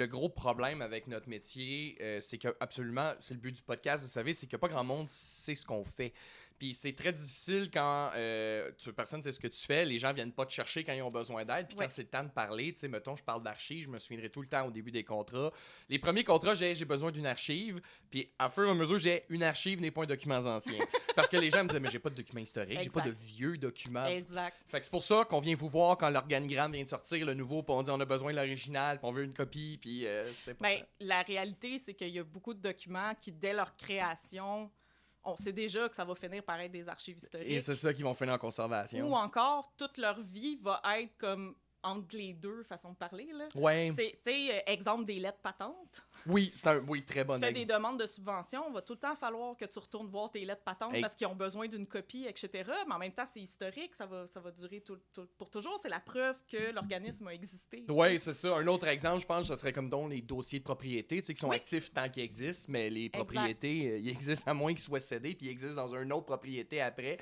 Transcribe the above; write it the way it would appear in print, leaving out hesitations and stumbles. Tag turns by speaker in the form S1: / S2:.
S1: Le gros problème avec notre métier, c'est que absolument, c'est le but du podcast, vous savez, c'est que pas grand monde sait ce qu'on fait. Puis c'est très difficile quand personne ne sait ce que tu fais, les gens viennent pas te chercher quand ils ont besoin d'aide, puis
S2: Ouais.
S1: quand c'est le temps de parler, tu sais, mettons, je parle d'archives, je me souviendrai tout le temps au début des contrats. Les premiers contrats, j'ai besoin d'une archive, puis à fur et à mesure, j'ai une archive n'est pas un document ancien. Parce que les gens me disaient, mais j'ai pas de document historique, j'ai pas de
S2: Exact.
S1: vieux documents.
S2: Exact.
S1: Fait que c'est pour ça qu'on vient vous voir quand l'organigramme vient de sortir, le nouveau, puis on dit on a besoin de l'original, puis on veut une copie, puis c'est important.
S2: Ben, la réalité, c'est qu'il y a beaucoup de documents qui, dès leur création, on sait déjà que ça va finir par être des archives historiques.
S1: Et c'est ça qu'ils vont finir en conservation.
S2: Ou encore, toute leur vie va être comme entre les deux, façon de parler. Là.
S1: Ouais.
S2: Tu sais, exemple des lettres patentes.
S1: Oui, oui, très bon
S2: Tu fais
S1: exemple.
S2: des demandes de subvention, il va tout le temps falloir que tu retournes voir tes lettres patentes parce qu'ils ont besoin d'une copie, etc. Mais en même temps, c'est historique, ça va durer pour toujours. C'est la preuve que l'organisme a existé.
S1: Oui, c'est ça. Un autre exemple, je pense, ce serait comme donc les dossiers de propriété, tu sais, qui sont
S2: Oui.
S1: actifs tant qu'ils existent, mais les
S2: Exact.
S1: propriétés, ils existent à moins qu'ils soient cédés, puis ils existent dans une autre propriété après.